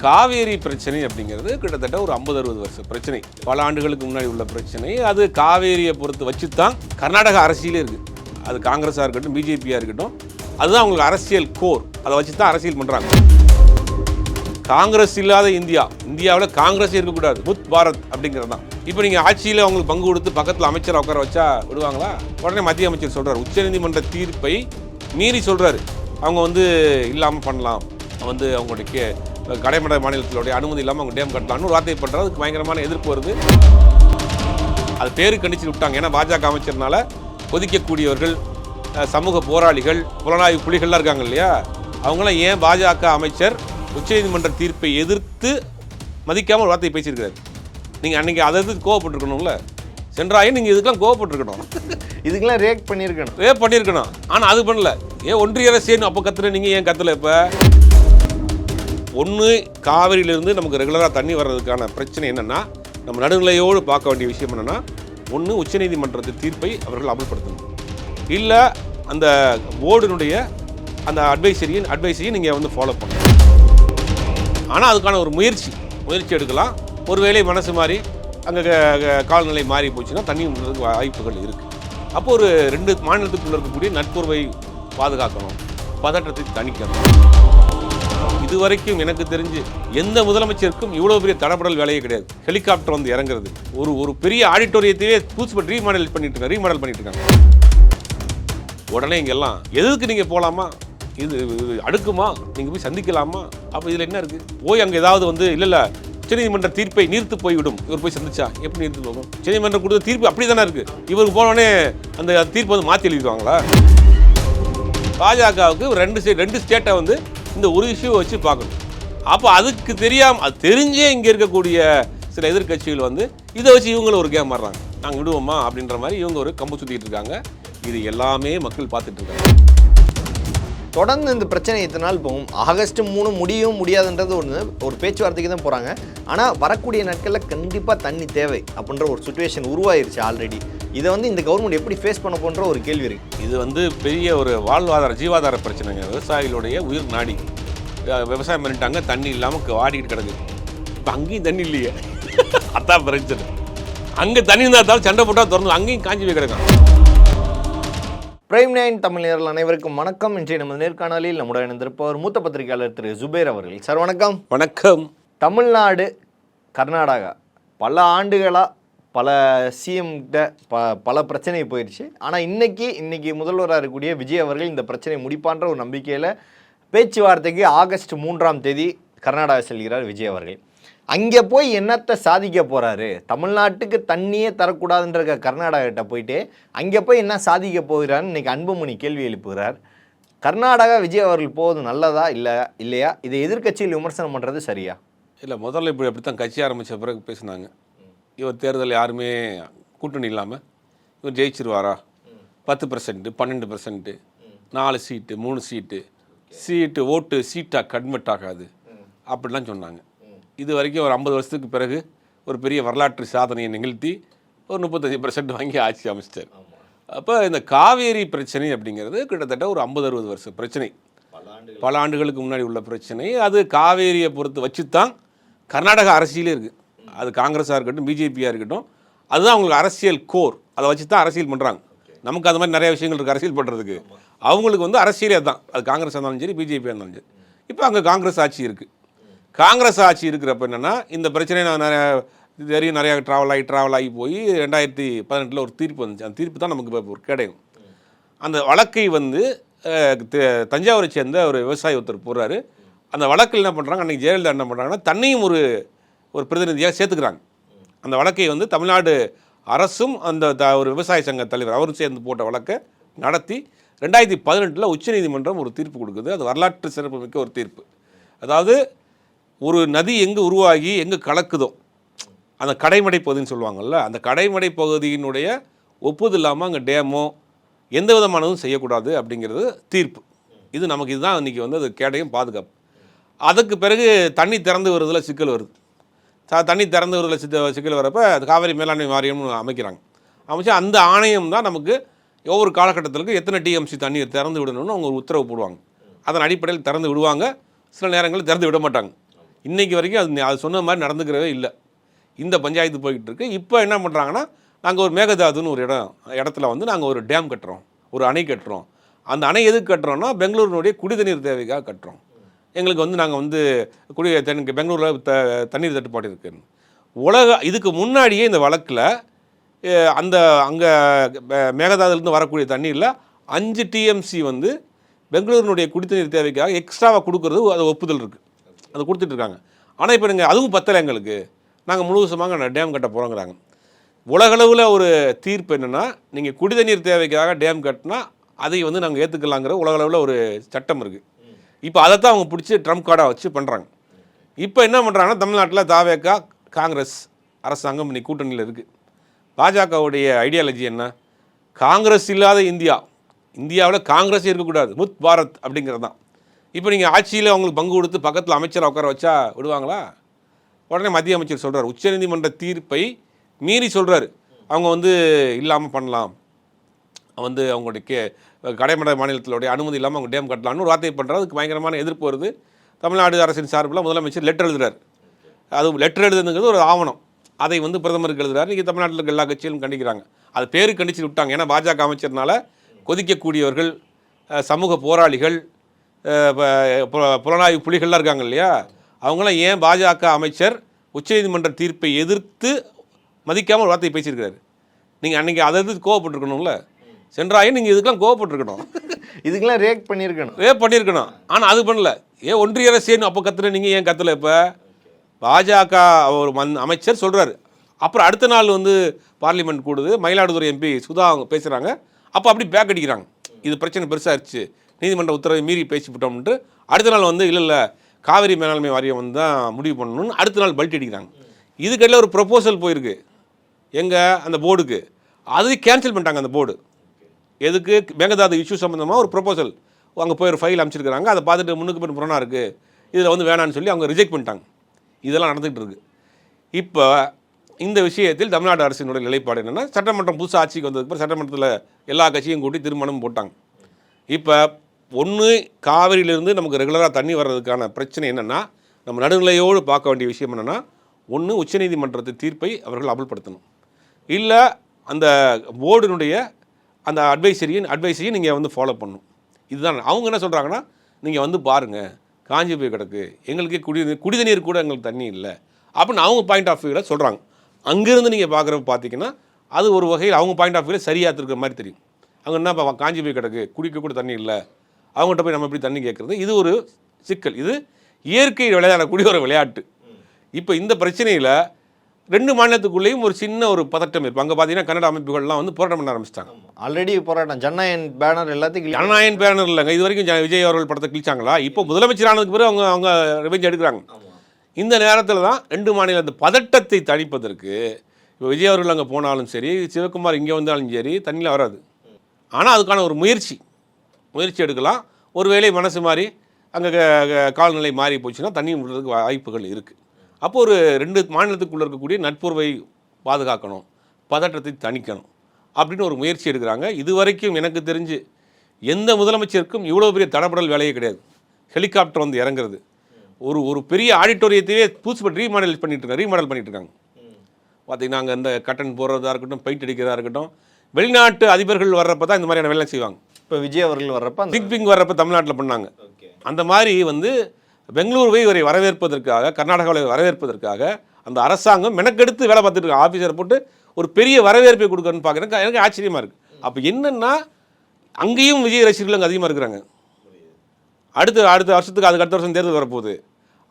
காவேரி பிரச்சனை அப்படிங்கிறது கிட்டத்தட்ட ஒரு 50-60 வருஷம் பிரச்சனை, பல ஆண்டுகளுக்கு முன்னாடி உள்ள பிரச்சனை. அது காவேரியை பொறுத்து வச்சு தான் கர்நாடக அரசியலே இருக்குது. அது காங்கிரஸாக இருக்கட்டும், பிஜேபியாக இருக்கட்டும், அதுதான் அவங்களுக்கு அரசியல் கோர். அதை வச்சு தான் அரசியல் பண்ணுறாங்க. காங்கிரஸ் இல்லாத இந்தியாவில் காங்கிரஸ் இருக்கக்கூடாது, புத் பாரத் அப்படிங்கிறது தான். இப்போ நீங்கள் ஆட்சியில் அவங்களுக்கு பங்கு கொடுத்து பக்கத்தில் அமைச்சரை உட்கார வச்சா விடுவாங்களா? உடனே மத்திய அமைச்சர் சொல்கிறார், உச்சநீதிமன்ற தீர்ப்பை மீறி சொல்கிறாரு அவங்க இல்லாமல் பண்ணலாம், அவங்களுடைய கடைமடை மாநிலத்தினுடைய அனுமதி இல்லாமல் அவங்க டேம் கட்டலாம்னு ஒரு வார்த்தை பண்ணுறது. அதுக்கு பயங்கரமான எதிர்ப்பு வருது. அது பேரு கண்டிச்சு விட்டாங்க. ஏன்னா பாஜக அமைச்சர்னால கொதிக்கக்கூடியவர்கள், சமூக போராளிகள், புலனாய்வு புலிகள்லாம் இருக்காங்க இல்லையா, அவங்களாம் ஏன் பாஜக அமைச்சர் உச்சநீதிமன்ற தீர்ப்பை எதிர்த்து மதிக்காமல் ஒரு வார்த்தையை பேசியிருக்கிறாரு. நீங்கள் அன்றைக்கி அதை எதிர்த்து கோவப்பட்டிருக்கணும்ல, சென்றாயே நீங்கள் இதுக்கெல்லாம் கோவப்பட்டிருக்கணும், இதுக்கெல்லாம் ரேக் பண்ணியிருக்கணும். ஆனால் அது பண்ணல. ஏன் ஒன்றிய அரசு அப்போ கத்துற, நீங்கள் ஏன் கத்தலை? இப்போ ஒன்று, காவிரியிலிருந்து நமக்கு ரெகுலராக தண்ணி வர்றதுக்கான பிரச்சனை என்னென்னா, நம்ம நடுநிலையோடு பார்க்க வேண்டிய விஷயம் என்னென்னா, ஒன்று உச்சநீதிமன்றத்து தீர்ப்பை அவர்கள் அமல்படுத்தணும், இல்லை அந்த போர்டினுடைய அந்த அட்வைஸையும் நீங்கள் ஃபாலோ பண்ணணும். ஆனால் அதுக்கான ஒரு முயற்சி எடுக்கலாம். ஒருவேளை மனசு மாறி அங்கே காலநிலை மாறி போச்சுன்னா தண்ணி விடுறதுக்கு வாய்ப்புகள் இருக்குது. அப்போ ஒரு 2 மாநிலத்துக்குள்ள இருக்கக்கூடிய நட்புறவை பாதுகாக்கணும், பதற்றத்தை தணிக்கணும். இதுவரைக்கும் எனக்கு தெரிஞ்சு எந்த முதலமைச்சருக்கும் இவ்வளோ பெரிய தடப்படல் வேலையே கிடையாது. ஹெலிகாப்டர் இறங்குறது, ஒரு பெரிய ஆடிட்டோரியத்தையே புதுசு ரீமாடல் பண்ணிட்டு இருக்காங்க. உடனே இங்கெல்லாம் எதுக்கு நீங்கள் போகலாமா, இது அடுக்குமா, நீங்கள் போய் சந்திக்கலாமா? அப்போ இதில் என்ன இருக்குது? போய் அங்கே ஏதாவது இல்லை உச்சநீதிமன்ற தீர்ப்பை நீர்த்து போய்விடும், இவர் போய் சந்திச்சா எப்படி நீர்த்து போகும்? உச்சநீதிமன்றம் கொடுத்த தீர்ப்பு அப்படி தானே இருக்குது. இவருக்கு போனோடனே அந்த தீர்ப்பை மாற்றி எழுதிடுவாங்களா? பாஜகவுக்கு ரெண்டு ஸ்டேட்டை இந்த ஒரு இஷ்யூவை வச்சு பார்க்கணும். அப்போ அதுக்கு தெரியாமல், அது தெரிஞ்சே இங்கே இருக்கக்கூடிய சில எதிர்கட்சிகள் இதை வச்சு இவங்களும் ஒரு கேம் மாறுறாங்க, நாங்கள் விடுவோமா அப்படின்ற மாதிரி இவங்க ஒரு கம்பு சுற்றிட்டு இருக்காங்க. இது எல்லாமே மக்கள் பார்த்துட்டு இருக்காங்க. தொடர்ந்து இந்த பிரச்சனை இத்தனை நாள் போகும். ஆகஸ்ட் 3 முடியாதுன்றது ஒரு பேச்சுவார்த்தைக்கு தான் போகிறாங்க. ஆனால் வரக்கூடிய நாட்களில் கண்டிப்பாக தண்ணி தேவை அப்படின்ற ஒரு சுச்சுவேஷன் உருவாயிருச்சு ஆல்ரெடி. இதை இந்த கவர்மெண்ட் எப்படி ஃபேஸ் பண்ண போன்ற ஒரு கேள்வி இருக்குது. இது பெரிய ஒரு ஜீவாதார பிரச்சனைங்க. விவசாயிகளுடைய உயிர் நாடி. விவசாயம் பண்ணிட்டாங்க, தண்ணி இல்லாமல் வாடிக்கிட்டு கிடக்கு. இப்போ அங்கேயும் தண்ணி இல்லையே, அதான் பிரச்சனை. அங்கே தண்ணி இருந்தால் சண்டை போட்டால் திறந்து அங்கேயும் காஞ்சி போய் கிடக்கும். பிரைம் 9 தமிழ் நேயர்கள் அனைவருக்கும் வணக்கம். இன்றைய நமது நேர்காணலில் நம்முடன் இணைந்திருப்பவர் மூத்த பத்திரிகையாளர் திரு ஜுபேர் அவர்கள். சார் வணக்கம். வணக்கம். தமிழ்நாடு, கர்நாடகா பல ஆண்டுகளாக பல சிஎம்கிட்ட பல பிரச்சனை போயிடுச்சு. ஆனால் இன்னைக்கு முதல்வராக இருக்கக்கூடிய விஜய் அவர்கள் இந்த பிரச்சனையை முடிப்பான்ற ஒரு நம்பிக்கையில் பேச்சுவார்த்தைக்கு ஆகஸ்ட் 3ஆம் தேதி கர்நாடகா செல்கிறார் விஜய் அவர்கள். அங்கே போய் என்னத்தை சாதிக்க போகிறாரு? தமிழ்நாட்டுக்கு தண்ணியே தரக்கூடாதுன்ற கர்நாடகாட்ட போயிட்டு அங்கே போய் என்ன சாதிக்க போகிறான்னு இன்றைக்கி அன்புமணி கேள்வி எழுப்புகிறார். கர்நாடகா விஜய் அவர்கள் போவது நல்லதா இல்லையா? இதை எதிர்க்கட்சியில் விமர்சனம் பண்ணுறது சரியா? இல்லை, முதல்ல இப்படி அப்படித்தான் கட்சி ஆரம்பித்த பிறகு பேசினாங்க. இவர் தேர்தல் யாருமே கூட்டணி இல்லாமல் இவர் ஜெயிச்சிருவாரா, 10%, 12%, 4 சீட்டு, 3 சீட்டு ஓட்டு சீட்டாக கன்வெர்ட் ஆகாது அப்படிலாம் சொன்னாங்க. இது வரைக்கும் ஒரு 50 வருஷத்துக்கு பிறகு ஒரு பெரிய வரலாற்று சாதனையை நிகழ்த்தி ஒரு 35% வாங்கி ஆட்சி அமைச்சிட்டார். அப்போ இந்த காவேரி பிரச்சனை அப்படிங்கிறது கிட்டத்தட்ட ஒரு 50-60 வருஷம் பிரச்சனை, பல ஆண்டுகளுக்கு முன்னாடி உள்ள பிரச்சனை. அது காவேரியை பொறுத்து வச்சு தான் கர்நாடக அரசியலே இருக்குது. அது காங்கிரஸாக இருக்கட்டும், பிஜேபியாக இருக்கட்டும், அதுதான் அவங்களுக்கு அரசியல் கோர். அதை வச்சு தான் அரசியல் பண்ணுறாங்க. நமக்கு அது மாதிரி நிறைய விஷயங்கள் இருக்குது அரசியல் பண்ணுறதுக்கு. அவங்களுக்கு அரசியலே தான். அது காங்கிரஸாக இருந்தாலும் சரி, பிஜேபியாக இருந்தாலும் சரி. இப்போ அங்கே காங்கிரஸ் ஆட்சி இருக்குது. காங்கிரஸ் ஆட்சி இருக்கிறப்ப என்னென்னா, இந்த பிரச்சனையை நான் நிறையா ட்ராவல் ஆகி போய் 2018 ஒரு தீர்ப்பு வந்துச்சு. அந்த தீர்ப்பு தான் நமக்கு இப்போ ஒரு கேடயம். அந்த வழக்கை தஞ்சாவூரை சேர்ந்த ஒரு விவசாயி ஒருத்தர் போடுறாரு. அந்த வழக்கில் என்ன பண்ணுறாங்க, அன்றைக்கி ஜெயலலிதா என்ன பண்ணுறாங்கன்னா, தன்னையும் ஒரு பிரதிநிதியாக சேர்த்துக்கிறாங்க. அந்த வழக்கை தமிழ்நாடு அரசும் அந்த ஒரு விவசாய சங்க தலைவர் அவரும் சேர்ந்து போட்ட வழக்கை நடத்தி 2018 உச்சநீதிமன்றம் ஒரு தீர்ப்பு கொடுக்குது. அது வரலாற்று சிறப்புமிக்க ஒரு தீர்ப்பு. அதாவது ஒரு நதி எங்கே உருவாகி எங்கே கலக்குதோ, அந்த கடைமடை பகுதின்னு சொல்லுவாங்கள்ல, அந்த கடைமடை பகுதியினுடைய ஒப்புதல் இல்லாமல் அங்கே டேமோ எந்த விதமானதும் செய்யக்கூடாது அப்படிங்கிறது தீர்ப்பு. இதுதான் இன்றைக்கி அது கேடயம், பாதுகாப்பு. அதுக்கு பிறகு தண்ணி திறந்து வருவதில் சிக்கல் வருது. தண்ணி திறந்து வருவதில் சிக்கல் வரப்போ அது காவிரி மேலாண்மை வாரியம்னு அமைச்சு அந்த ஆணையம் தான் நமக்கு ஒவ்வொரு காலகட்டத்திற்கு எத்தனை டிஎம்சி தண்ணீர் திறந்து விடணும்னு அவங்க ஒரு உத்தரவு போடுவாங்க. அதன் அடிப்படையில் திறந்து விடுவாங்க, சில நேரங்களில் திறந்து விட மாட்டாங்க. இன்றைக்கி வரைக்கும் அது சொன்ன மாதிரி நடந்துக்கிறவே இல்லை. இந்த பஞ்சாயத்து போய்கிட்டு இருக்கு. இப்போ என்ன பண்ணுறாங்கன்னா, நாங்கள் ஒரு மேகதாதுன்னு ஒரு இடத்துல வந்து நாங்கள் ஒரு டேம் கட்டுறோம், ஒரு அணை கட்டுறோம். அந்த அணை எதுக்கு கட்டுறோன்னா பெங்களூரினுடைய குடிதண்ணீர் தேவைக்காக கட்டுறோம். எங்களுக்கு வந்து நாங்கள் வந்து பெங்களூரில் தண்ணீர் தட்டுப்பாடு இருக்குன்னு இதுக்கு முன்னாடியே இந்த வழக்கில் அந்த அங்கே மேகதாதுலேருந்து வரக்கூடிய தண்ணீரில் 5 TMC வந்து பெங்களூரினுடைய குடித்தண்ணீர் தேவைக்காக எக்ஸ்ட்ராவாக கொடுக்குறது அது ஒப்புதல் இருக்குது, அதை கொடுத்துட்ருக்காங்க. ஆனால் இப்போ நீங்கள் அதுவும் பத்தலை, எங்களுக்கு நாங்கள் முழுவதுமாக டேம் கட்ட போகிறோங்கிறாங்க. உலகளவில் ஒரு தீர்ப்பு என்னென்னா, நீங்கள் குடிதண்ணீர் தேவைக்காக டேம் கட்டினா அதை வந்து நாங்கள் ஏற்றுக்கலாங்கிற உலகளவில் ஒரு சட்டம் இருக்குது. இப்போ அதை தான் அவங்க பிடிச்சி ட்ரம்ப் கார்டாக வச்சு பண்ணுறாங்க. இப்போ என்ன பண்ணுறாங்கன்னா, தமிழ்நாட்டில் தாவேகா காங்கிரஸ் அரசாங்கம் இன்னைக்கு கூட்டணியில் இருக்குது. பாஜகவுடைய ஐடியாலஜி என்ன? காங்கிரஸ் இல்லாத இந்தியாவில் காங்கிரஸ் இருக்கக்கூடாது, முத் பாரத் அப்படிங்கிறது தான். இப்போ நீங்கள் ஆட்சியில் அவங்களுக்கு பங்கு கொடுத்து பக்கத்தில் அமைச்சரை உட்கார வச்சா விடுவாங்களா? உடனே மத்திய அமைச்சர் சொல்கிறார், உச்சநீதிமன்ற தீர்ப்பை மீறி சொல்கிறாரு, அவங்க வந்து இல்லாமல் பண்ணலாம், வந்து அவங்களுடைய கடைமடை மாநிலத்தினுடைய அனுமதி இல்லாமல் அவங்க டேம் கட்டலாம்னு ஒரு வார்த்தை பண்ணுறாரு. அதுக்கு பயங்கரமான எதிர்ப்பு வருது. தமிழ்நாடு அரசின் சார்பில் முதலமைச்சர் லெட்டர் எழுதுறாரு. அது லெட்டர் எழுதுங்கிறது ஒரு ஆவணம். அதை வந்து பிரதமருக்கு எழுதுறாரு. இன்றைக்கி தமிழ்நாட்டில் இருக்க எல்லா கட்சிகளும் கண்டிக்கிறாங்க. அது பேருக்கு கண்டிச்சு விட்டாங்க. ஏன்னா பாஜக அமைச்சர்னால கொதிக்கக்கூடியவர்கள், சமூக போராளிகள், புலனாய்வு புலிகள்லாம் இருக்காங்க இல்லையா, அவங்களாம் ஏன் பாஜக அமைச்சர் உச்சநீதிமன்ற தீர்ப்பை எதிர்த்து மதிக்காமல் ஒரு வார்த்தையை பேசியிருக்கிறாரு. நீங்கள் அன்றைக்கி அதை எதிர்த்து கோவப்பட்டிருக்கணும்ல, சென்றாயும் நீங்கள் இதுக்கெல்லாம் கோவப்பட்டிருக்கணும், இதுக்கெல்லாம் ரியாக்ட் பண்ணியிருக்கணும். ஆனால் அது பண்ணல. ஏன் ஒன்றிய அரசேன்னு அப்போ கத்துற, நீங்கள் ஏன் கத்தலை? இப்போ பாஜக ஒரு அமைச்சர் சொல்கிறாரு, அப்புறம் அடுத்த நாள் வந்து பார்லிமெண்ட் கூடுது, மயிலாடுதுறை MP சுதா அவங்க பேசுகிறாங்க. அப்போ அப்படி பேக் அடிக்கிறாங்க, இது பிரச்சனை பெருசாகிடுச்சு, நீதிமன்ற உத்தரவை மீறி பேசிவிட்டோம்ட்டு. அடுத்த நாள் வந்து இல்லை காவிரி மேலாண்மை வாரியம் வந்து தான் முடிவு பண்ணணும்னு அடுத்த நாள் பல்ட்டி அடிக்கிறாங்க. இதுக்கெல்லாம் ஒரு ப்ரொப்போசல் போயிருக்கு எங்கே அந்த போர்டுக்கு, அது கேன்சல் பண்ணிட்டாங்க. அந்த போர்டு எதுக்கு? மேகதாது இஷ்யூ சம்மந்தமாக ஒரு ப்ரொப்போசல் அங்கே போய் ஒரு ஃபைல் அமைச்சிருக்கிறாங்க. அதை பார்த்துட்டு முன்னுக்கு பின் புறணா இருக்குது, இதில் வந்து வேணான்னு சொல்லி அவங்க ரிஜெக்ட் பண்ணிட்டாங்க. இதெல்லாம் நடந்துகிட்டு இருக்குது. இப்போ இந்த விஷயத்தில் தமிழ்நாடு அரசினுடைய நிலைப்பாடு என்னென்னா, சட்டமன்றம் புதுசாக ஆட்சிக்கு வந்ததுக்கு சட்டமன்றத்தில் எல்லா கட்சியும் கூட்டி தீர்மானம் போட்டாங்க. இப்போ ஒன்று, காவிரியிலிருந்து நமக்கு ரெகுலராக தண்ணி வர்றதுக்கான பிரச்சனை என்னென்னா, நம்ம நடுநிலையோடு பார்க்க வேண்டிய விஷயம் என்னென்னா, ஒன்று உச்சநீதிமன்றத்து தீர்ப்பை அவர்கள் அமல்படுத்தணும், இல்லை அந்த போர்டினுடைய அந்த அட்வைஸையும் நீங்கள் வந்து ஃபாலோ பண்ணணும். இதுதான் அவங்க என்ன சொல்கிறாங்கன்னா, நீங்கள் வந்து பாருங்கள் காஞ்சி போய் கிடக்கு, எங்களுக்கே குடிநீர் கூட எங்களுக்கு தண்ணி இல்லை அப்படின்னு அவங்க பாயிண்ட் ஆஃப் வியூவில் சொல்கிறாங்க. அங்கேருந்து நீங்கள் பார்க்குறப்ப பார்த்தீங்கன்னா அது ஒரு வகையில் அவங்க பாயிண்ட் ஆஃப் வியூவில் சரியாக இருக்கிற மாதிரி தெரியும். அவங்க என்ன காஞ்சி போய் கிடக்கு, குடிக்க கூட தண்ணி இல்லை, அவங்ககிட்ட போய் நம்ம எப்படி தண்ணி கேட்குறது? இது ஒரு சிக்கல். இது இயற்கை விளையாடக்கூடிய ஒரு விளையாட்டு. இப்போ இந்த பிரச்சனையில் 2 மாநிலத்துக்குள்ளேயும் ஒரு சின்ன ஒரு பதட்டம் இருக்கும். அங்கே பார்த்தீங்கன்னா கன்னட அமைப்புகள்லாம் வந்து போராட்டம் பண்ண ஆரம்பிச்சிட்டாங்க. ஆல்ரெடி போராட்டம், ஜனநாயகன் பேனர் எல்லாத்தையும். ஜனநாயகன் பேனர் இல்லைங்க, இது வரைக்கும் விஜய் அவர்கள் படத்தை கிழிச்சாங்களா? இப்போ முதலமைச்சர் ஆனதுக்கு பிறகு அவங்க ரிவெஞ்ச் எடுக்கிறாங்க. இந்த நேரத்தில் தான் 2 மாநில அந்த பதட்டத்தை தணிப்பதற்கு இப்போ விஜய் அவர்கள் அங்கே போனாலும் சரி, சிவகுமார் இங்கே வந்தாலும் சரி, தண்ணியில் வராது. ஆனால் அதுக்கான ஒரு முயற்சி எடுக்கலாம். ஒருவேளை மனசு மாறி அங்கே கால்நிலை மாறி போச்சுன்னா தண்ணி விடுறதுக்கு வாய்ப்புகள் இருக்குது. அப்போ ஒரு 2 மாநிலத்துக்குள்ளே இருக்கக்கூடிய நட்புறவை பாதுகாக்கணும், பதட்டத்தை தணிக்கணும் அப்படின்னு ஒரு முயற்சி எடுக்கிறாங்க. இது வரைக்கும் எனக்கு தெரிஞ்சு எந்த முதலமைச்சருக்கும் இவ்வளோ பெரிய தடபடல் வேலையே கிடையாது. ஹெலிகாப்டர் வந்து இறங்குறது, ஒரு பெரிய ஆடிட்டோரியத்தையே ரீமாடல் பண்ணிட்டு இருக்காங்க. பார்த்தீங்கன்னா அங்கே இந்த கட்டன் போடுறதா இருக்கட்டும், பெயிண்ட் அடிக்கிறதா இருக்கட்டும், வெளிநாட்டு அதிபர்கள் வர்றப்ப தான் இந்த மாதிரியான வேலை செய்வாங்க. இப்போ விஜய் அவர்கள் வர்றப்ப பிங் வர்றப்ப தமிழ்நாட்டில் பண்ணாங்க. அந்த மாதிரி வந்து பெங்களூருவை இவரை வரவேற்பதற்காக, கர்நாடகாவில் வரவேற்பதற்காக அந்த அரசாங்கம் மெனக்கெடுத்து வேலை பார்த்துட்டு இருக்காங்க. ஆஃபீஸரை போட்டு ஒரு பெரிய வரவேற்பை கொடுக்கணும்னு பார்க்குறேன். எனக்கு ஆச்சரியமாக இருக்குது. அப்போ என்னென்னா அங்கேயும் விஜய் ரசிகர்கள் அங்கே அதிகமாக இருக்கிறாங்க. அடுத்த வருஷத்துக்கு அடுத்த வருஷம் தேர்தல் வரப்போகுது.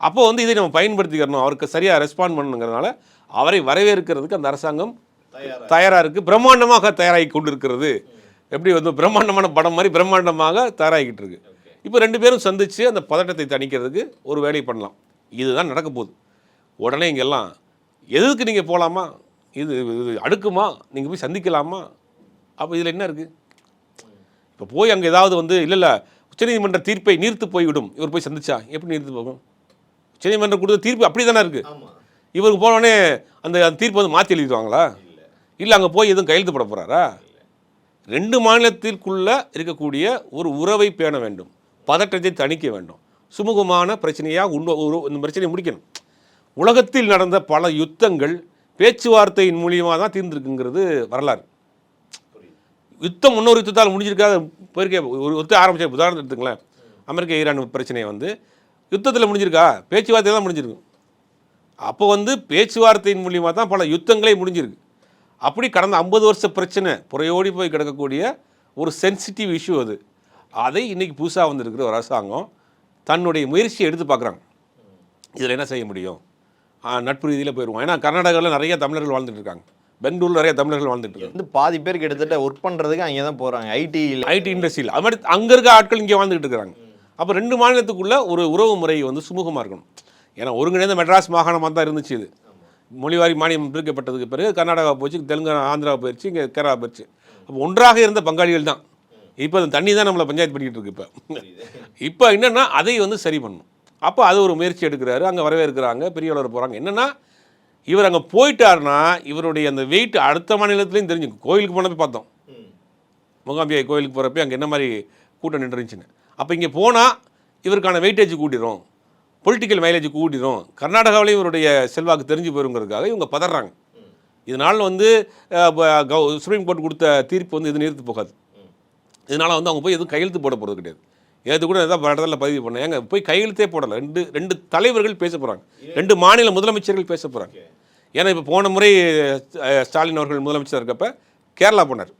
அப்போ வந்து இதை நம்ம பயன்படுத்திக்கிறணும், அவருக்கு சரியாக ரெஸ்பாண்ட் பண்ணணுங்கிறதுனால அவரை வரவேற்கிறதுக்கு அந்த அரசாங்கம் தயாராக இருக்குது. பிரம்மாண்டமாக தயாராகி கொண்டு இருக்கிறது. எப்படி வந்து பிரம்மாண்டமான படம் மாதிரி பிரம்மாண்டமாக தயாராகிக்கிட்டு இருக்கு. இப்போ 2 பேரும் சந்தித்து அந்த பதட்டத்தை தணிக்கிறதுக்கு ஒரு வேலை பண்ணலாம். இதுதான் நடக்க போகுது. உடனே இங்கெல்லாம் எதுக்கு நீங்கள் போகலாமா, இது அடுக்குமா, நீங்கள் போய் சந்திக்கலாமா? அப்போ இதில் என்ன இருக்குது? இப்போ போய் அங்கே ஏதாவது வந்து இல்லை உச்சநீதிமன்ற தீர்ப்பை நீர்த்து போய்விடும், இவர் போய் சந்திச்சா எப்படி நீர்த்து போகும்? உச்சநீதிமன்றம் கொடுத்த தீர்ப்பு அப்படி தானே இருக்குது. இவருக்கு போனோடனே அந்த தீர்ப்பு வந்து மாற்றி எழுதிடுவாங்களா? இல்லை அங்கே போய் எதுவும் கையெழுத்து போட போகிறாரா? 2 மாநிலத்திற்குள்ளே இருக்கக்கூடிய ஒரு உறவை பேண வேண்டும், பதட்டத்தை தணிக்க வேண்டும். சுமூகமான பிரச்சனையாக இந்த பிரச்சனையை முடிக்கணும். உலகத்தில் நடந்த பல யுத்தங்கள் பேச்சுவார்த்தையின் மூலியமாக தான் தீர்ந்துருக்குங்கிறது வரலாறு. யுத்தம் இன்னொரு யுத்தத்தால் முடிஞ்சிருக்காது போயிருக்கே. ஒரு யுத்தம் ஆரம்பிச்ச உதாரணம் எடுத்துங்களேன், அமெரிக்கா ஈரான் பிரச்சனையை யுத்தத்தில் முடிஞ்சிருக்கா? பேச்சுவார்த்தை தான் முடிஞ்சிருக்கு. அப்போ பேச்சுவார்த்தையின் மூலியமாக தான் பல யுத்தங்களே முடிஞ்சிருக்கு. அப்படி கடந்த 50 வருஷ பிரச்சனை புறையோடி போய் கிடக்கக்கூடிய ஒரு சென்சிட்டிவ் இஷ்யூ அது. அதை இன்றைக்கி புதுசாக வந்திருக்கிற ஒரு அரசாங்கம் தன்னுடைய முயற்சியை எடுத்து பார்க்குறாங்க. இதில் என்ன செய்ய முடியும்? நட்பு ரீதியில் போயிடுவோம். ஏன்னா கர்நாடகாவில் நிறைய தமிழர்கள் வாழ்ந்துட்டு இருக்காங்க, பெங்களூரில் நிறைய தமிழர்கள் வாழ்ந்துட்டு இருக்காங்க. பாதி பேர் கிட்டத்தட்ட ஒர்க் பண்ணுறதுக்கு அங்கே தான் போகிறாங்க, ஐடி இண்டஸ்ட்ரியில். அது மாதிரி அங்கே இருக்க ஆட்கள் இங்கே வாழ்ந்துட்டு இருக்கிறாங்க. அப்போ 2 மாநிலத்துக்குள்ள ஒரு உறவு முறை சுமூகமாக இருக்கணும். ஏன்னா ஒருங்கிணைந்த மெட்ராஸ் மாகாணமாக தான் இருந்துச்சு. இது மொழிவாரி மானியம் பிரிக்கப்பட்டதுக்கு பிறகு கர்நாடகா போச்சு, தெலுங்கானா ஆந்திரா போயிடுச்சு, இங்கே கேரளா போயிடுச்சு. அப்போ ஒன்றாக இருந்த பங்காளிகள் தான். இப்போ அந்த தண்ணி தான் நம்மளை பஞ்சாயத்து பண்ணிக்கிட்டு இருக்கு. இப்போ என்னென்னா அதை சரி பண்ணணும். அப்போ அது ஒரு முயற்சி எடுக்கிறாரு. அங்கே வரவேற்கிறாங்க, பெரியவளர் போகிறாங்க. என்னென்னா இவர் அங்கே போயிட்டாருன்னா இவருடைய அந்த வெயிட் அடுத்த மாநிலத்துலேயும் தெரிஞ்சுக்கும். கோயிலுக்கு போனப்போ பார்த்தோம், மூகாம்பிகை கோயிலுக்கு போகிறப்ப அங்கே என்ன மாதிரி கூட்டம் நின்றுச்சுன்னு. அப்போ இங்கே போனால் இவருக்கான வெயிட்டேஜ் கூட்டிடும், பொலிட்டிக்கல் மைலேஜ் கூட்டிடும், கர்நாடகாவிலையும் இவருடைய செல்வாக்கு தெரிஞ்சு போயிருங்கிறதுக்காக இவங்க பதறாங்க. இதனால் சுப்ரீம் கோர்ட் கொடுத்த தீர்ப்பு இது நீர்த்து போகாது. இதனால் அவங்க போய் எதுவும் கையெழுத்து போட போகிறது கிடையாது. ஏது கூட எதாவது இடத்துல பதிவு பண்ண ஏங்க போய் கையெழுத்தே போடலை. ரெண்டு தலைவர்கள் பேச போகிறாங்க, 2 மாநில முதலமைச்சர்கள் பேச போகிறாங்க. ஏன்னா இப்போ போன முறை ஸ்டாலின் அவர்கள் முதலமைச்சர் இருக்கப்போ கேரளா போனார்.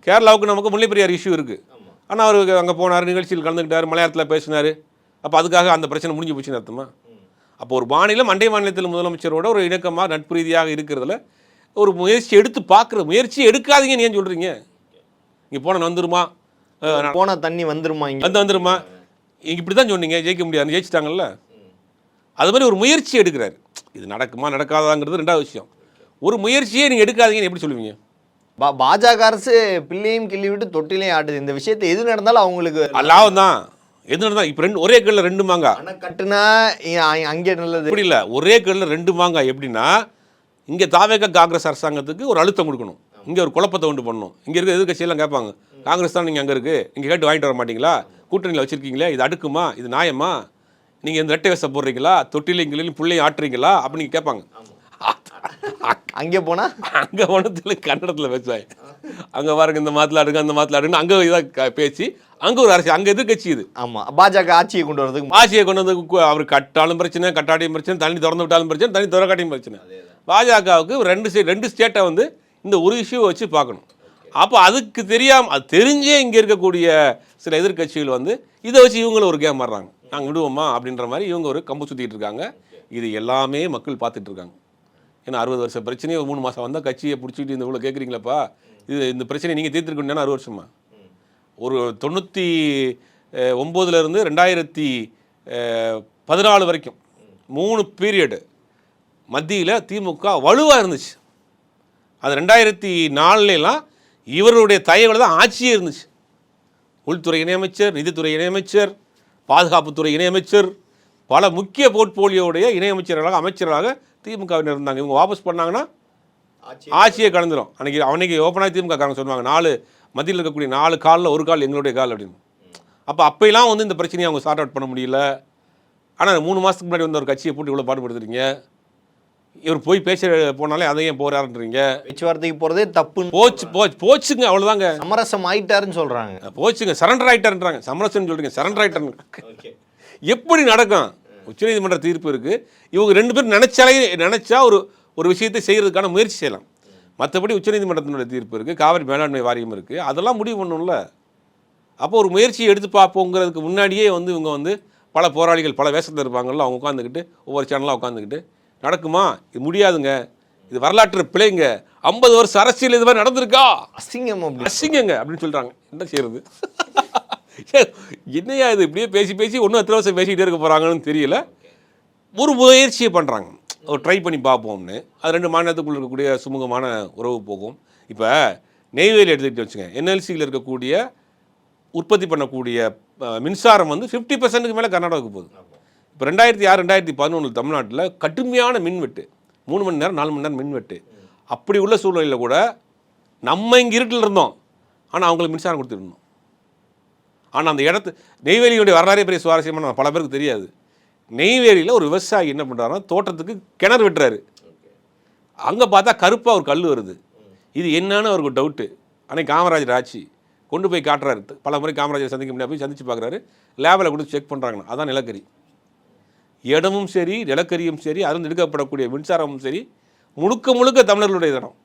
கேரளாவுக்கு நமக்கு முல்லை பெரியார் இஷ்யூ இருக்குது. ஆனால் அவர் அங்கே போனார், நிகழ்ச்சியில் கலந்துக்கிட்டார், மலையாளத்தில் பேசினார். அப்போ அதுக்காக அந்த பிரச்சனை முடிஞ்சு போச்சுன்னு அர்த்தமா? அப்போ ஒரு மாநிலம் அண்டை மாநிலத்தில் முதலமைச்சரோட ஒரு இணக்கமாக நட்பு ரீதியாக இருக்கிறதுல ஒரு முயற்சி எடுத்து பார்க்குற முயற்சி எடுக்காதீங்கன்னு ஏன் சொல்கிறீங்க? இங்கே போன வந்துருமா, போன தண்ணி வந்துருமா, இங்கே வந்துருமா, இப்படி தான் சொன்னீங்க, ஜெயிக்க முடியாது, ஜெயிச்சிட்டாங்கல்ல. அது மாதிரி ஒரு முயற்சி எடுக்கிறாரு. இது நடக்குமா நடக்காதாங்கிறது 2வது விஷயம். ஒரு முயற்சியே நீங்கள் எடுக்காதீங்கன்னு எப்படி சொல்லுவீங்க? பாஜக அரசு பிள்ளையும் கிள்ளி விட்டு தொட்டிலையும் ஆட்டுது. இந்த விஷயத்தை எது நடந்தாலும் அவங்களுக்கு லாபம் தான். எது நடந்தால் இப்போ ஒரே கல்லில் 2 மாங்காய். ஆனால் கட்டுனா அங்கே நல்லது. இப்படி இல்லை, ஒரே கல்லில் 2 மாங்காய். எப்படின்னா இங்கே தாவேக காங்கிரஸ் அரசாங்கத்துக்கு ஒரு அழுத்தம் கொடுக்கணும், இங்கே ஒரு குழப்பத்தை உண்டு பண்ணணும். இங்கே இருக்க எதிர்கட்சியெல்லாம் கேட்பாங்க, காங்கிரஸ் தான் நீங்கள் அங்கே இருக்குது, நீங்கள் கேட்டு வாங்கிட்டு வர மாட்டீங்களா, கூட்டணியில் வச்சுருக்கீங்களே, இது அடுக்குமா, இது நியாயமா, நீங்கள் இந்த ரெட்டை வேஷம் போடுறீங்களா, தொட்டிலையும் பிள்ளையும் ஆட்டுறீங்களா அப்படின்னு நீங்கள் கேட்பாங்க. அங்கே போனால் கன்னடத்தில் பேசுவாங்க. அங்கே பாருங்க இந்த மாத்தலாடுங்க அந்த மாத்தலாடுங்க, அங்கே இதாக பேசி அங்கே ஒரு அரசியல், அங்கே எதிர்கட்சி இது. ஆமாம், பாஜக ஆட்சியை கொண்டு வரதுக்கு, ஆட்சியை கொண்டு வந்து அவர் கட்டாலும் பிரச்சனை, கட்டாட்டியும் பிரச்சனை, தண்ணி திறந்து விட்டாலும் பிரச்சனை, தண்ணி திறக்காட்டியும் பிரச்சனை. பாஜகவுக்கு 2 ஸ்டேட்டை இந்த ஒரு இஷ்யூவை வச்சு பார்க்கணும். அப்போ அதுக்கு தெரியாமல், அது தெரிஞ்சே இங்கே இருக்கக்கூடிய சில எதிர்கட்சிகள் இதை வச்சு இவங்களும் ஒரு கேம் ஆடுறாங்க, நாங்கள் விடுவோமா அப்படின்ற மாதிரி இவங்க ஒரு கம்பு சுற்றிட்டு இருக்காங்க. இது எல்லாமே மக்கள் பார்த்துட்டு இருக்காங்க. ஏன்னா 60 வருஷ பிரச்சனையை 3 மாதம் வந்தால் கட்சியை பிடிச்சிக்கிட்டு இந்த இவ்வளோ கேட்குறீங்களப்பா, இந்த பிரச்சனையை நீங்கள் தீர்த்துருக்கணும்னா 60 வருஷமா? ஒரு 99 2014 வரைக்கும் 3 பீரியடு மத்தியில் திமுக வலுவாக இருந்துச்சு. அது 2004 இவருடைய தயவில் தான் ஆட்சியே இருந்துச்சு. உள்துறை இணையமைச்சர், நிதித்துறை இணையமைச்சர், பாதுகாப்புத்துறை இணையமைச்சர், பல முக்கிய போர்ட்போலியோடைய இணையமைச்சர்களாக அமைச்சர்களாக திமுகவினர் இருந்தாங்க. இவங்க வாபஸ் பண்ணாங்கன்னா ஆட்சியே கலந்துடும். அன்னைக்கு ஓப்பனாக திமுக காரங்க சொல்லுவாங்க, 4 மத்தியில் இருக்கக்கூடிய 4 காலில் ஒரு கால் எங்களுடைய கால் அப்படின்னு. அப்போலாம் இந்த பிரச்சனையை அவங்க சார்ட் அவுட் பண்ண முடியல. ஆனால் 3 மாதத்துக்கு முன்னாடி ஒரு கட்சியை போட்டு இவ்வளோ பாடுபடுத்துறீங்க. இவர் போய் பேச போனாலே அதையும் போறாருன்றீங்க. பேச்சுவார்த்தைக்கு போகிறதே தப்பு. போச்சுங்க, அவ்வளோதாங்க. சமரசம் ஆயிட்டாருன்னு சொல்கிறாங்க. போச்சுங்க, சரண்டர் ஆயிட்டாருன்றாங்க. சமரசம் சொல்கிறீங்க, சரண்டர் ஆயிட்டாரு. எப்படி நடக்கும்? உச்சநீதிமன்ற தீர்ப்பு இருக்குது. இவங்க 2 பேரும் நினச்சா ஒரு விஷயத்தை செய்கிறதுக்கான முயற்சி செய்யலாம். மற்றபடி உச்சநீதிமன்றத்தினுடைய தீர்ப்பு இருக்குது, காவிரி மேலாண்மை வாரியம் இருக்குது, அதெல்லாம் முடிவு பண்ணணும்ல. அப்போ ஒரு முயற்சியை எடுத்து பார்ப்போங்கிறதுக்கு முன்னாடியே இவங்க பல போராளிகள் பல வேஷத்தில் இருப்பாங்கல்ல, அவங்க உட்காந்துக்கிட்டு ஒவ்வொரு சேனலாக உட்காந்துக்கிட்டு நடக்குமா, இது முடியாதுங்க, இது வரலாற்று பிழைங்க, 50 வருஷம் அரசியல் இது மாதிரி நடந்திருக்கா, அசிங்கங்க அப்படின்னு சொல்கிறாங்க. என்ன செய்யறது? என்னையா இது இப்படியே பேசி ஒன்றும் எத்தனை வருஷம் பேசிக்கிட்டே இருக்க போகிறாங்கன்னு தெரியல. ஒரு முயற்சியை பண்ணுறாங்க, ஒரு ட்ரை பண்ணி பார்ப்போம்னு. அது 2 மாநிலத்துக்குள்ள இருக்கக்கூடிய சுமூகமான உறவு போகும். இப்போ நெய்வேலி எடுத்துக்கிட்டு வச்சுங்க, என்எல்சியில் இருக்கக்கூடிய உற்பத்தி பண்ணக்கூடிய மின்சாரம் 50% மேலே கர்நாடகாவுக்கு போகுது. இப்போ 2006-2011 தமிழ்நாட்டில் கடுமையான மின்வெட்டு, 3 மணி நேரம் 4 மணி நேரம் மின்வெட்டு. அப்படி உள்ள சூழ்நிலையில் கூட நம்ம இங்கே இருட்டில் இருந்தோம், ஆனால் அவங்களுக்கு மின்சாரம் கொடுத்துருந்தோம். ஆனால் அந்த நெய்வேலியுடைய வரலாறே பெரிய சுவாரஸ்யமான பல பேருக்கு தெரியாது. நெய்வேலியில் ஒரு விவசாயி என்ன பண்ணுறாருன்னா தோட்டத்துக்கு கிணறு வெட்டுறாரு. அங்கே பார்த்தா கருப்பாக ஒரு கல் வருது. இது என்னன்னு அவருக்கு டவுட்டு. அன்னைக்கு காமராஜர் ஆட்சி கொண்டு போய் காட்டுறாரு. பல முறை காமராஜர் சந்திக்க முடியாது, போய் சந்திச்சு பார்க்குறாரு. லேபில் கொடுத்து செக் பண்ணுறாங்கண்ணா, அதான் நிலக்கரி. இடமும் சரி, நிலக்கரியும் சரி, அதில் எடுக்கப்படக்கூடிய மின்சாரமும் சரி, முழுக்க முழுக்க தமிழர்களுடைய இடம்.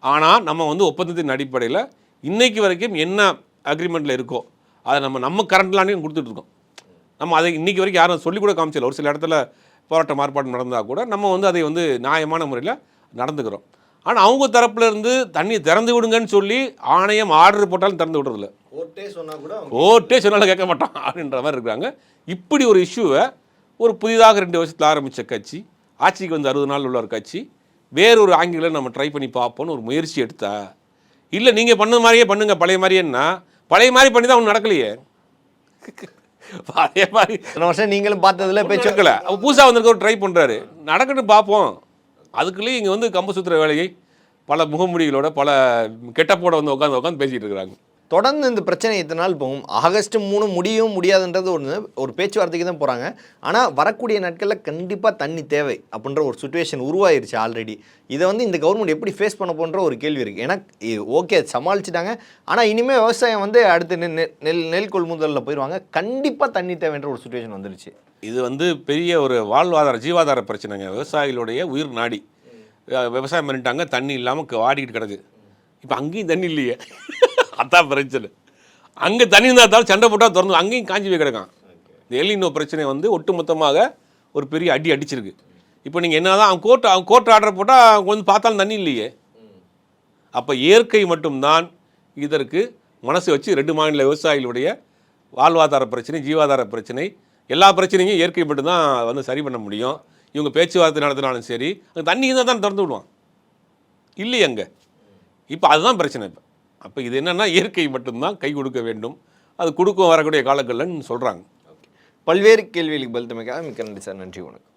ஆனால் நம்ம ஒப்பந்தத்தின் அடிப்படையில் இன்னைக்கு வரைக்கும் என்ன அக்ரிமெண்ட்டில் இருக்கோ அதை நம்ம கரண்ட்லானே கொடுத்துட்ருக்கோம். நம்ம அதை இன்றைக்கி வரைக்கும் யாரும் சொல்லிக் கூட காமிச்சல. ஒரு சில இடத்துல போராட்டம் மாறுபாடு நடந்தால் கூட நம்ம அதை நியாயமான முறையில் நடந்துக்கிறோம். ஆனால் அவங்க தரப்புலேருந்து தண்ணி திறந்து விடுங்கன்னு சொல்லி ஆணையம் ஆர்டர் போட்டாலும் திறந்து விடுறதில்ல. கோர்ட்டே சொன்னாலும் கேட்க மாட்டான் அப்படின்ற மாதிரி இருக்கிறாங்க. இப்படி ஒரு இஷ்யூவை ஒரு புதிதாக 2 வருஷத்தில் ஆரம்பித்த கட்சி, ஆட்சிக்கு 60 நாள் உள்ள ஒரு கட்சி, வேறொரு ஆங்கிலில் நம்ம ட்ரை பண்ணி பார்ப்போன்னு ஒரு முயற்சி எடுத்தா, இல்லை நீங்கள் பண்ண மாதிரியே பண்ணுங்க பழைய மாதிரியேன்னா, பழைய மாதிரி பண்ணி தான் ஒன்றும் நடக்கலையே. பழைய மாதிரி இத்தனை வருஷம் நீங்களும் பார்த்ததில் பேச்சு நடக்கலை. புதுசாக வந்திருக்க ஒரு ட்ரை பண்ணுறாரு, நடக்கட்டும் பார்ப்போம். அதுக்குள்ளேயே இங்கே கம்பு சுற்றுற வேலையை பல முகமூடிகளோட பல கெட்டப்போட உட்காந்து பேசிகிட்டு இருக்கிறாங்க. தொடர்ந்து இந்த பிரச்சனை இத்தனை நாள் போகும். ஆகஸ்ட் 3 முடியும் முடியாதுன்றது ஒரு பேச்சுவார்த்தைக்கு தான் போகிறாங்க. ஆனால் வரக்கூடிய நாட்களில் கண்டிப்பாக தண்ணி தேவை அப்படின்ற ஒரு சுச்சுவேஷன் உருவாயிருச்சு ஆல்ரெடி. இதை இந்த கவர்மெண்ட் எப்படி ஃபேஸ் பண்ண போன்ற ஒரு கேள்வி இருக்குது. ஏன்னா ஓகே சமாளிச்சுட்டாங்க, ஆனால் இனிமேல் விவசாயம் அடுத்து நெல் கொள்முதலில் போயிடுவாங்க. கண்டிப்பாக தண்ணி தேவைன்ற ஒரு சுச்சுவேஷன் வந்துருச்சு. இது பெரிய ஒரு ஜீவாதார பிரச்சனைங்க. விவசாயிகளுடைய உயிர் நாடி. விவசாயம் பண்ணிட்டாங்க, தண்ணி இல்லாமல் வாடிக்கிட்டு கிடக்கு. இப்போ அங்கேயும் தண்ணி இல்லையே, அதான் பிரச்சனை. அங்கே தண்ணி இருந்தாலும் சண்டை போட்டால் திறந்து அங்கேயும் காஞ்சி போய் கிடக்கான். இந்த எல்னினோ பிரச்சனை ஒட்டுமொத்தமாக ஒரு பெரிய அடிச்சிருக்கு. இப்போ நீங்கள் என்ன தான் அவங்க கோர்ட் ஆர்டர் போட்டால் பார்த்தாலும் தண்ணி இல்லையே. அப்போ இயற்கை மட்டும்தான் இதற்கு மனசு வச்சு 2 மாநில விவசாயிகளுடைய வாழ்வாதார பிரச்சனை, ஜீவாதார பிரச்சனை, எல்லா பிரச்சனையும் இயற்கை மட்டும்தான் சரி பண்ண முடியும். இவங்க பேச்சுவார்த்தை நடத்தினாலும் சரி, அங்கே தண்ணி இருந்தால் தான் திறந்து விடுவான், இல்லையே அங்கே. இப்போ அதுதான் பிரச்சனை. அப்போ இது என்னென்னா இயற்கை மட்டும்தான் கை கொடுக்க வேண்டும், அது கொடுக்கும் வரக்கூடிய காலங்கள்னு சொல்கிறாங்க. பல்வேறு கேள்விகளுக்கு பதில் தமைக்காக மிக்க நன்றி சார். நன்றி, வணக்கம்.